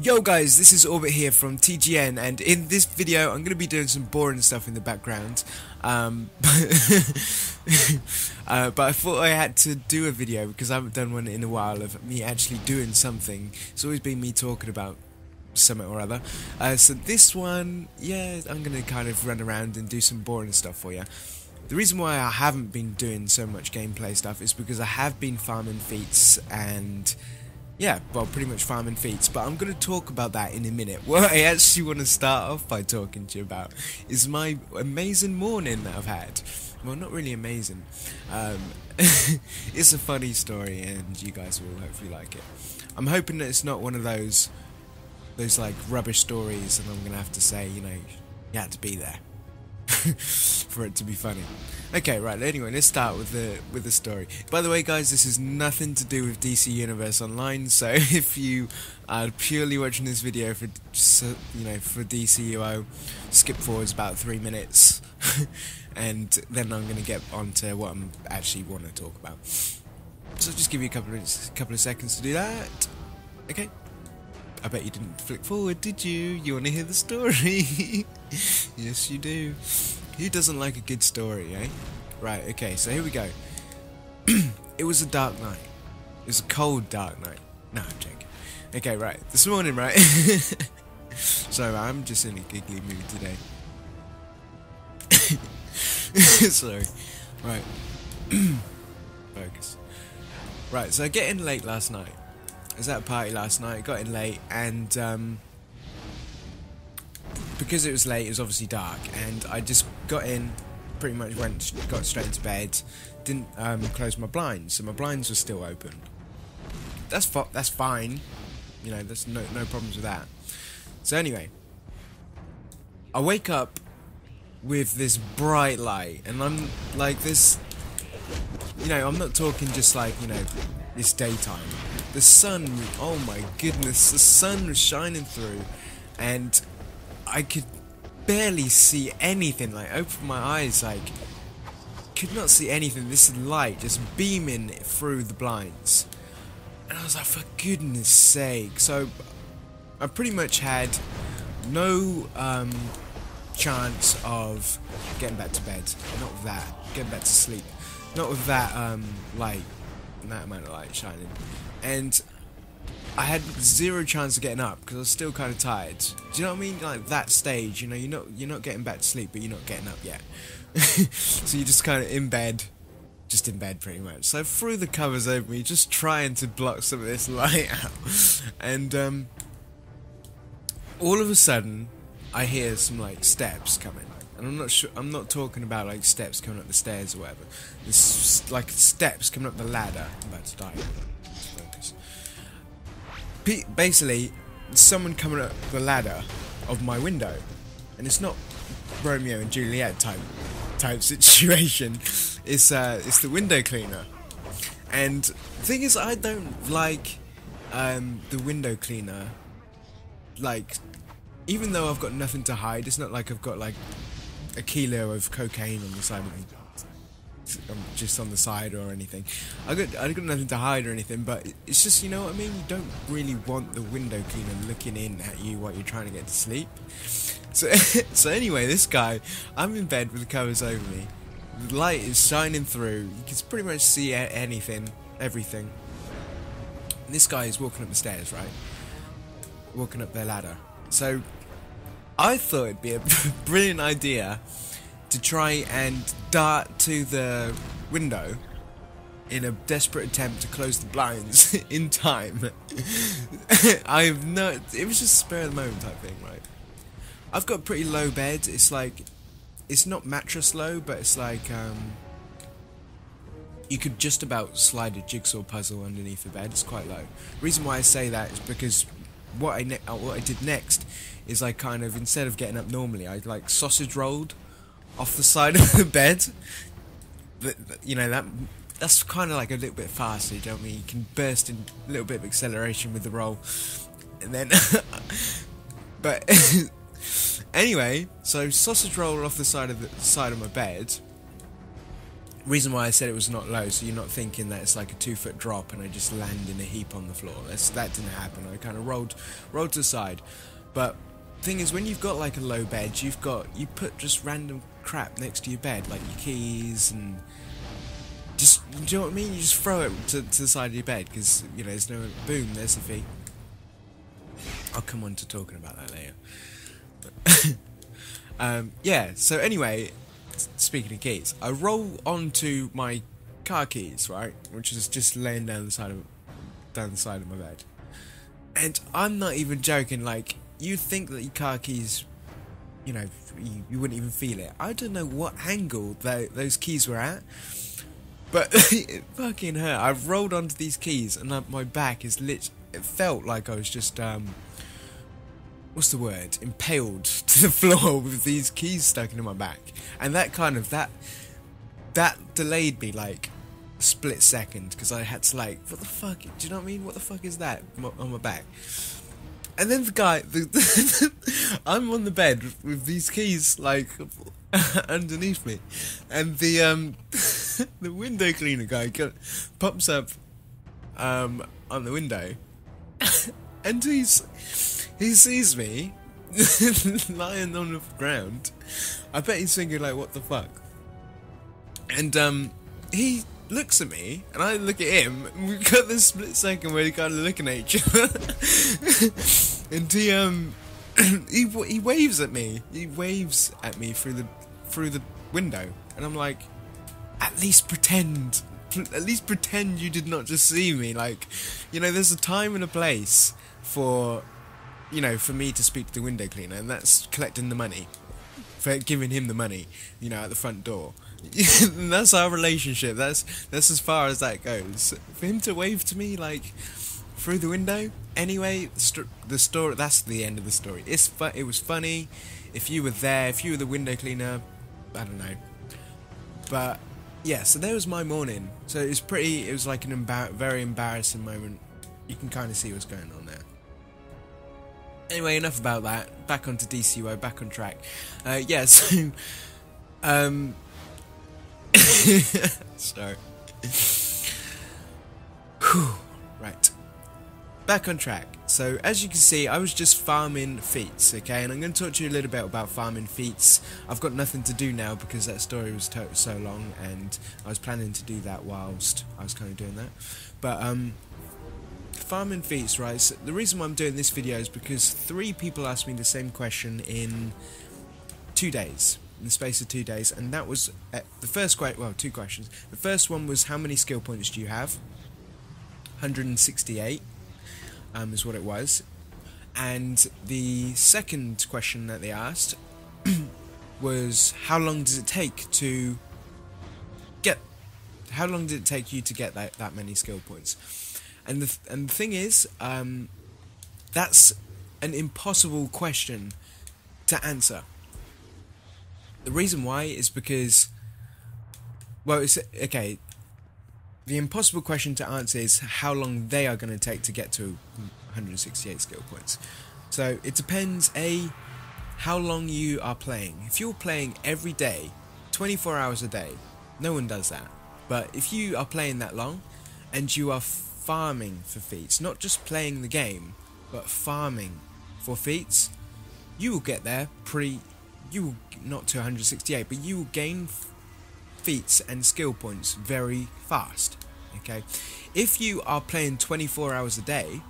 Yo guys, this is Orbit here from TGN, and in this video I'm going to be doing some boring stuff in the background, but I thought I had to do a video because I haven't done one in a while of me actually doing something. It's always been me talking about something or other, so this one, yeah, I'm going to kind of run around and do some boring stuff for you. The reason why I haven't been doing so much gameplay stuff is because I have been farming feats and yeah, well, pretty much farming feats, but I'm going to talk about that in a minute. What I actually want to start off by talking to you about is my amazing morning that I've had. Well, not really amazing. It's a funny story, and you guys will hopefully like it. I'm hoping that it's not one of those like rubbish stories, and I'm going to have to say, you know, you had to be there for it to be funny. Okay, right, anyway, let's start with the story. By the way, guys, this is nothing to do with DC Universe Online, so if you are purely watching this video for, you know, for DCUO, skip forwards about 3 minutes, and then I'm going to get on to what I'm actually want to talk about. So just give you a couple of seconds to do that. Okay. I bet you didn't flick forward, did you? You want to hear the story? Yes, you do. Who doesn't like a good story, eh? Right, okay, so here we go. It was a dark night. It was a cold, dark night. No, I'm joking. Okay, right. This morning, right? So I'm just in a giggly mood today. Sorry. Right. Focus. Right, so I get in late last night. I was at a party last night, got in late, and because it was late, it was obviously dark, and I just got in, pretty much got straight into bed, didn't close my blinds, so my blinds were still open. That's fine, you know, there's no problems with that. So anyway, I wake up with this bright light, and I'm like this, you know, I'm not talking just like, you know, it's daytime. The sun, oh my goodness, the sun was shining through, and I could barely see anything. Like, open my eyes, like, could not see anything. This light just beaming through the blinds, and I was like, for goodness sake. So I pretty much had no chance of getting back to bed. Not with that, getting back to sleep. Not with that light, that amount of light shining. And I had zero chance of getting up because I was still kind of tired. Do you know what I mean? Like that stage, you know, you're not getting back to sleep, but you're not getting up yet. So you're just kind of in bed, just in bed pretty much. So I threw the covers over me, just trying to block some of this light out. And all of a sudden, I hear some like steps coming. And I'm not sure, I'm not talking about like steps coming up the stairs or whatever. It's like steps coming up the ladder. I'm about to die. Focus. Basically, someone coming up the ladder of my window. And it's not Romeo and Juliet type situation. It's the window cleaner. And the thing is, I don't like the window cleaner. Like, even though I've got nothing to hide, it's not like I've got like a kilo of cocaine on the side of me, just on the side or anything. I got nothing to hide or anything, but it's just, you know what I mean, you don't really want the window cleaner looking in at you while you're trying to get to sleep. So anyway, this guy, I'm in bed with the covers over me, the light is shining through, you can pretty much see anything, everything. And this guy is walking up the stairs, right, walking up their ladder. So I thought it'd be a brilliant idea to try and dart to the window in a desperate attempt to close the blinds in time. It was just spur of the moment type thing, right? I've got pretty low bed. It's like, it's not mattress low, but it's like, you could just about slide a jigsaw puzzle underneath the bed. It's quite low. The reason why I say that is because what I did next is I kind of, instead of getting up normally, I like sausage rolled off the side of the bed. You know, that's kind of like a little bit faster, you know what I mean? You can burst in a little bit of acceleration with the roll, and then but anyway, so sausage roll off the side of my bed, Reason why I said it was not low, so you're not thinking that it's like a 2-foot drop and I just land in a heap on the floor. That didn't happen. I kind of rolled to the side. But thing is, when you've got like a low bed, you put just random crap next to your bed, like your keys and just, do you know what I mean? You just throw it to the side of your bed because, you know, there's no, boom, there's the fee. I'll come on to talking about that later. Yeah, so anyway, speaking of keys, I roll onto my car keys, right, which is just laying down the side of my bed, and I'm not even joking. Like, you'd think that your car keys, you know, you wouldn't even feel it. I don't know what angle those keys were at, but it fucking hurt. I've rolled onto these keys, and my back is it felt like I was just what's the word? Impaled to the floor with these keys stuck into my back. And that kind of, that delayed me like a split second, because I had to like, what the fuck, do you know what I mean? What the fuck is that on my back? And then the guy, I'm on the bed with these keys like underneath me, and the the window cleaner guy pops up on the window, and he sees me lying on the ground. I bet he's thinking like, what the fuck? And he looks at me, and I look at him, and we've got this split second where we're kind of looking at each other. And he waves at me. He waves at me through the window, and I'm like, at least pretend. At least pretend you did not just see me. Like, you know, there's a time and a place for, you know, for me to speak to the window cleaner, and that's collecting the money, for giving him the money, you know, at the front door. And that's our relationship. That's as far as that goes. For him to wave to me like through the window. Anyway, the story. That's the end of the story. It was funny. If you were there, if you were the window cleaner, I don't know. But yeah, so there was my morning. So it was like an very embarrassing moment. You can kind of see what's going on there. Anyway, enough about that. Back onto DCUO, back on track. Yeah, so sorry. Whew. Right. Back on track. So, as you can see, I was just farming Feats, okay? And I'm going to talk to you a little bit about farming Feats. I've got nothing to do now because that story was so long, and I was planning to do that whilst I was kind of doing that. But, farming Feats, right? So the reason why I'm doing this video is because 3 people asked me the same question in 2 days. In the space of 2 days, and that was the first well, 2 questions. The first one was, how many skill points do you have? 168 is what it was. And the second question that they asked was, how long does it take you to get that many skill points? And the thing is, that's an impossible question to answer. The reason why is because, well, it's okay. The impossible question to answer is how long they are going to take to get to 168 skill points. So it depends, how long you are playing. If you're playing every day, 24 hours a day, no one does that. But if you are playing that long, and you are farming for feats, not just playing the game, but farming for feats, you will get there not to 168, but you will gain feats and skill points very fast, okay? If you are playing 24 hours a day,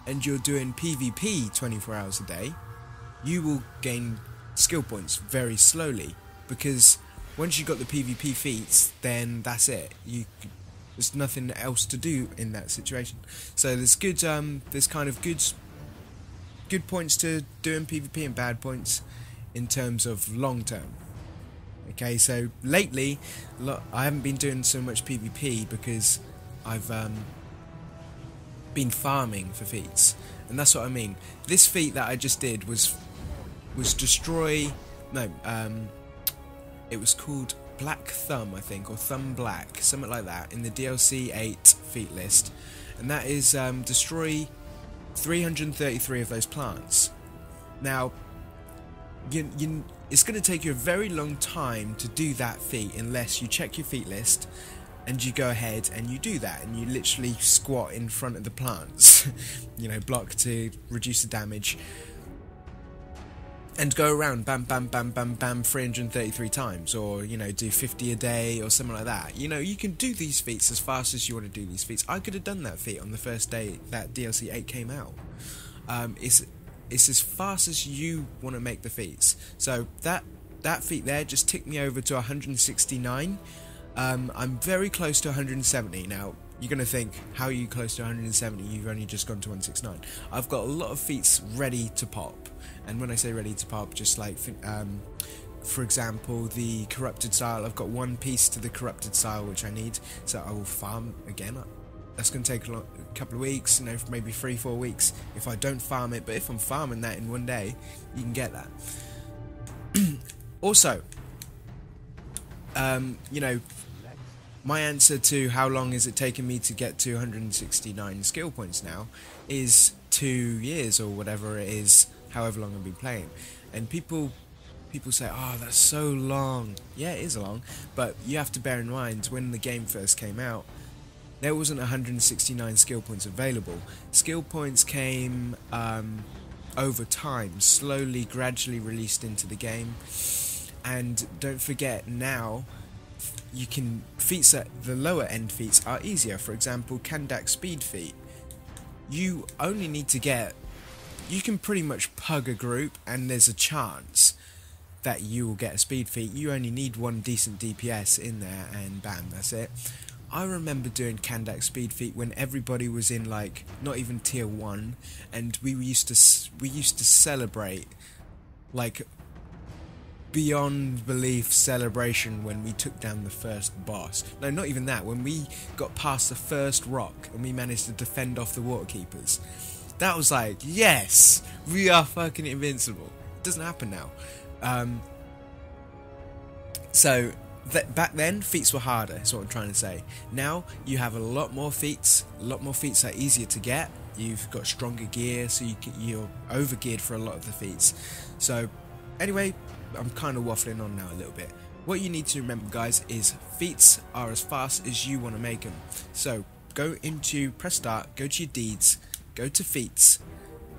and you're doing PvP 24 hours a day, you will gain skill points very slowly, because once you've got the PvP feats, then that's it. There's nothing else to do in that situation. So there's good points to doing PvP and bad points in terms of long term. Okay, so lately I haven't been doing so much PvP because I've been farming for feats, and that's what I mean. This feat that I just did was destroy. No, it was called Black Thumb, I think, or Thumb Black, something like that, in the DLC 8 feat list, and that is destroy 333 of those plants. Now, it's going to take you a very long time to do that feat unless you check your feat list and you go ahead and you do that, and you literally squat in front of the plants, you know, block to reduce the damage, and go around bam bam bam bam bam 333 times, or you know, do 50 a day or something like that. You know, you can do these feats as fast as you want to do these feats. I could have done that feat on the first day that DLC 8 came out. It's as fast as you want to make the feats. So that feat there just ticked me over to 169. I'm very close to 170 now. You're going to think, how are you close to 170? You've only just gone to 169. I've got a lot of feats ready to pop. And when I say ready to pop, just like, for example, the corrupted style. I've got one piece to the corrupted style which I need. So I will farm again. That's going to take a couple of weeks, you know, maybe 3-4 weeks if I don't farm it. But if I'm farming that in one day, you can get that. Also, you know, my answer to how long is it taking me to get to 169 skill points now is 2 years or whatever it is, however long I've been playing. And people say, oh, that's so long. Yeah, it is long, but you have to bear in mind, when the game first came out, there wasn't 169 skill points available. Skill points came over time, slowly, gradually released into the game. And don't forget, now you can, feats at the lower end feats are easier. For example, Kandak speed feat, you only need to get, you can pretty much pug a group and there's a chance that you will get a speed feat. You only need one decent DPS in there and bam, that's it. I remember doing Kandak speed feat when everybody was in like not even tier 1, and we used to celebrate like beyond belief celebration when we took down the first boss. No, not even that, when we got past the first rock and we managed to defend off the water keepers. That was like, yes, we are fucking invincible. It doesn't happen now. So back then feats were harder, is what I'm trying to say. Now you have a lot more feats. A lot more feats are easier to get. You've got stronger gear, so you're over geared for a lot of the feats. So anyway, I'm kind of waffling on now a little bit. What you need to remember, guys, is feats are as fast as you want to make them. So go into, press start, go to your deeds, go to feats.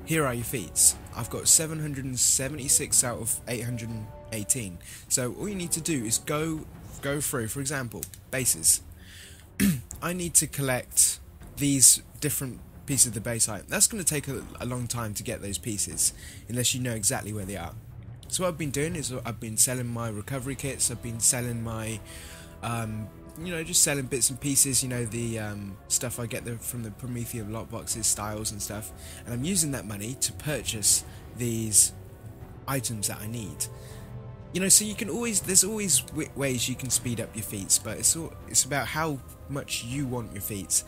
Here are your feats. I've got 776 out of 818. So all you need to do is go through, for example, bases. I need to collect these different pieces of the base item. That's going to take a long time to get those pieces, unless you know exactly where they are. So what I've been doing is I've been selling my recovery kits, I've been selling my, you know, just selling bits and pieces, you know, the stuff I get from the Prometheum lockboxes, styles and stuff, and I'm using that money to purchase these items that I need. You know, so you can always, there's always ways you can speed up your feats, but it's about how much you want your feats,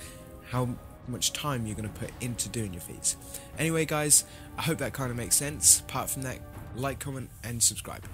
how much time you're going to put into doing your feats. Anyway, guys, I hope that kind of makes sense. Apart from that, like, comment, and subscribe.